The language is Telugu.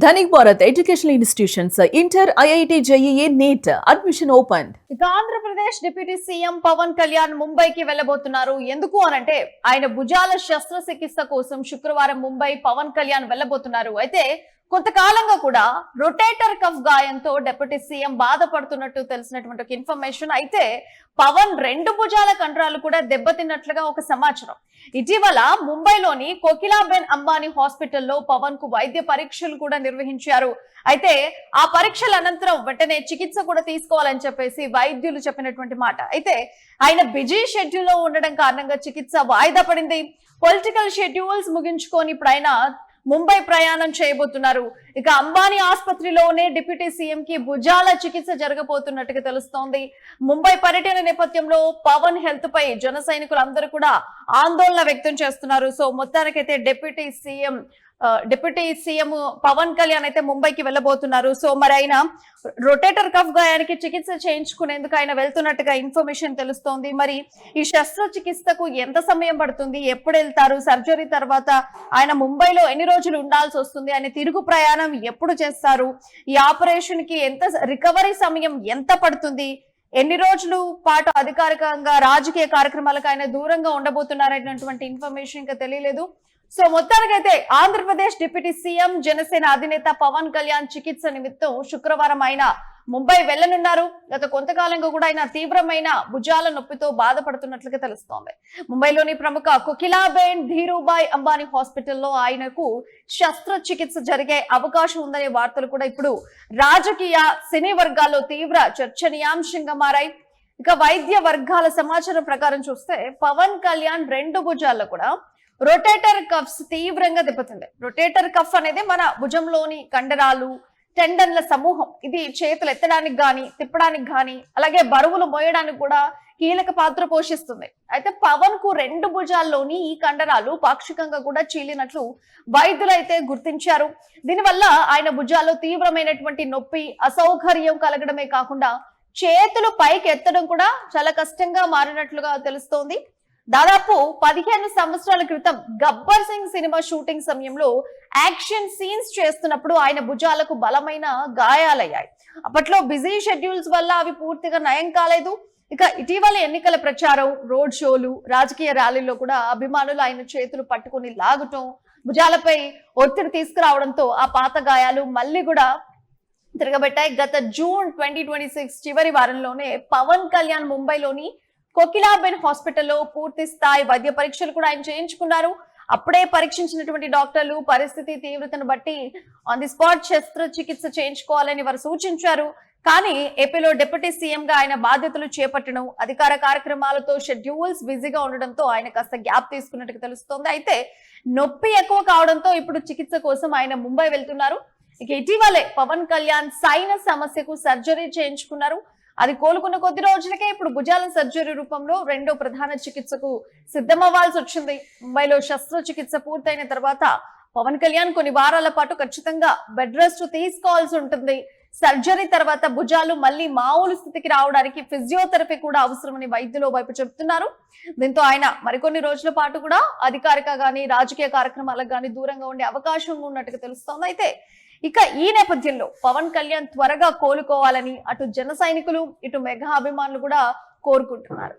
Dhanik Bharat educational institutions inter IIT JEE NEET admission open. ఇక ఆంధ్రప్రదేశ్ డిప్యూటీ సీఎం పవన్ కళ్యాణ్ ముంబైకి వెళ్లబోతున్నారు. ఎందుకు అనంటే ఆయన భుజాల శస్త్రచికిత్స కోసం శుక్రవారం ముంబై పవన్ కళ్యాణ్ వెళ్లబోతున్నారు. అయితే కొంతకాలంగా కూడా రొటేటర్ కఫ్ గాయంతో డిప్యూటీ సీఎం బాధపడుతున్నట్టు తెలిసినటువంటి ఒక ఇన్ఫర్మేషన్. అయితే పవన్ రెండు భుజాల కండరాలు కూడా దెబ్బతిన్నట్లుగా ఒక సమాచారం. ఇటీవల ముంబైలోని కోకిలాబెన్ అంబానీ హాస్పిటల్లో పవన్ కు వైద్య పరీక్షలు కూడా నిర్వహించారు. అయితే ఆ పరీక్షల అనంతరం వెంటనే చికిత్స కూడా తీసుకోవాలని చెప్పేసి వైద్యులు చెప్పినటువంటి మాట. అయితే ఆయన బిజీ షెడ్యూల్ లో ఉండడం కారణంగా చికిత్స వాయిదా పడింది. పొలిటికల్ షెడ్యూల్స్ ముగించుకొని ఇప్పుడు ఆయన ముంబై ప్రయాణం చేయబోతున్నారు. ఇక అంబానీ ఆసుపత్రిలోనే డిప్యూటీ సీఎం కి భుజాల చికిత్స జరగబోతున్నట్టుగా తెలుస్తోంది. ముంబై పర్యటన నేపథ్యంలో పవన్ హెల్త్ పై జన సైనికులు అందరూ కూడా ఆందోళన వ్యక్తం చేస్తున్నారు. సో మొత్తానికైతే డిప్యూటీ సీఎం పవన్ కళ్యాణ్ అయితే ముంబైకి వెళ్ళబోతున్నారు. సో మరి ఆయన రొటేటర్ కఫ్ గాయానికి చికిత్స చేయించుకునేందుకు ఆయన వెళ్తున్నట్టుగా ఇన్ఫర్మేషన్ తెలుస్తోంది. మరి ఈ శస్త్రచికిత్సకు ఎంత సమయం పడుతుంది, ఎప్పుడు వెళ్తారు, సర్జరీ తర్వాత ఆయన ముంబైలో ఎన్ని రోజులు ఉండాల్సి వస్తుంది, ఆయన తిరుగు ప్రయాణం ఎప్పుడు చేస్తారు, ఈ ఆపరేషన్ కి ఎంత రికవరీ సమయం ఎంత పడుతుంది, ఎన్ని రోజుల పాటు అధికారికంగా రాజకీయ కార్యక్రమాలకు ఆయన దూరంగా ఉండబోతున్నారనేటువంటి ఇన్ఫర్మేషన్ ఇంకా తెలియలేదు. సో మొత్తానికైతే ఆంధ్రప్రదేశ్ డిప్యూటీ సీఎం జనసేన అధినేత పవన్ కళ్యాణ్ చికిత్స నిమిత్తం శుక్రవారం ఆయన ముంబై వెళ్లనున్నారు. గత కొంతకాలంగా కూడా ఆయన తీవ్రమైన భుజాల నొప్పితో బాధపడుతున్నట్లుగా తెలుస్తోంది. ముంబైలోని ప్రముఖ కోకిలాబెన్ ధీరుభాయ్ అంబానీ హాస్పిటల్లో ఆయనకు శస్త్రచికిత్స జరిగే అవకాశం ఉందనే వార్తలు కూడా ఇప్పుడు రాజకీయ సినీ వర్గాల్లో తీవ్ర చర్చనీయాంశంగా మారాయి. ఇక వైద్య వర్గాల సమాచారం ప్రకారం చూస్తే పవన్ కళ్యాణ్ రెండు భుజాల్లో కూడా రొటేటర్ కఫ్స్ తీవ్రంగా దెబ్బతింది. రొటేటర్ కఫ్ అనేది మన భుజంలోని కండరాలు, టెండన్ల సమూహం. ఇది చేతులు ఎత్తడానికి గాని, తిప్పడానికి గాని, అలాగే బరువులు మోయడానికి కూడా కీలక పాత్ర పోషిస్తుంది. అయితే పవన్ కు రెండు భుజాల్లోని ఈ కండరాలు పాక్షికంగా కూడా చీలినట్లు వైద్యులు అయితే గుర్తించారు. దీనివల్ల ఆయన భుజాల్లో తీవ్రమైనటువంటి నొప్పి, అసౌకర్యం కలగడమే కాకుండా చేతులు పైకి ఎత్తడం కూడా చాలా కష్టంగా మారినట్లుగా తెలుస్తోంది. దాదాపు 15 సంవత్సరాల క్రితం గబ్బర్ సింగ్ సినిమా షూటింగ్ సమయంలో యాక్షన్ సీన్స్ చేస్తున్నప్పుడు ఆయన భుజాలకు బలమైన గాయాలయ్యాయి. అప్పట్లో బిజీ షెడ్యూల్స్ వల్ల అవి పూర్తిగా నయం కాలేదు. ఇక ఇటీవల ఎన్నికల ప్రచారం, రోడ్ షోలు, రాజకీయ ర్యాలీల్లో కూడా అభిమానులు ఆయన చేతులు పట్టుకుని లాగటం, భుజాలపై ఒత్తిడి తీసుకురావడంతో ఆ పాత గాయాలు మళ్ళీ కూడా తిరగబెట్టాయి. గత జూన్ 2026 చివరి వారంలోనే పవన్ కళ్యాణ్ ముంబైలోని కోకిలాబెన్ హాస్పిటల్లో పూర్తి స్థాయి వైద్య పరీక్షలు కూడా ఆయన చేయించుకున్నారు. అప్పుడే పరీక్షించినటువంటి డాక్టర్లు పరిస్థితి తీవ్రతను బట్టి ఆన్ ది స్పాట్ శస్త్రచికిత్స చేయించుకోవాలని వారు సూచించారు. కానీ ఏపీలో డిప్యూటీ సీఎం గా ఆయన బాధ్యతలు చేపట్టడం, అధికార కార్యక్రమాలతో షెడ్యూల్స్ బిజీగా ఉండడంతో ఆయన కాస్త గ్యాప్ తీసుకున్నట్టుగా తెలుస్తోంది. అయితే నొప్పి ఎక్కువ కావడంతో ఇప్పుడు చికిత్స కోసం ఆయన ముంబై వెళ్తున్నారు. ఇక ఇటీవలే పవన్ కళ్యాణ్ సైనస్ సమస్యకు సర్జరీ చేయించుకున్నారు. అది కోలుకున్న కొద్ది రోజులకే ఇప్పుడు భుజాల సర్జరీ రూపంలో రెండో ప్రధాన చికిత్సకు సిద్ధమవ్వాల్సి వచ్చింది. ముంబైలో శస్త్రచికిత్స పూర్తయిన తర్వాత పవన్ కళ్యాణ్ కొన్ని వారాల పాటు ఖచ్చితంగా బెడ్ రెస్ట్ తీసుకోవాల్సి ఉంటుంది. సర్జరీ తర్వాత భుజాలు మళ్ళీ మామూలు స్థితికి రావడానికి ఫిజియోథెరపీ కూడా అవసరమని వైద్యులు వైపు చెబుతున్నారు. దీంతో ఆయన మరికొన్ని రోజుల పాటు కూడా అధికారిక గాని, రాజకీయ కార్యక్రమాలకు గాని దూరంగా ఉండే అవకాశం ఉన్నట్టుగా తెలుస్తోంది. అయితే ఇక ఈ నేపథ్యంలో పవన్ కళ్యాణ్ త్వరగా కోలుకోవాలని అటు జన సైనికులు, ఇటు మెగా అభిమానులు కూడా కోరుకుంటున్నారు.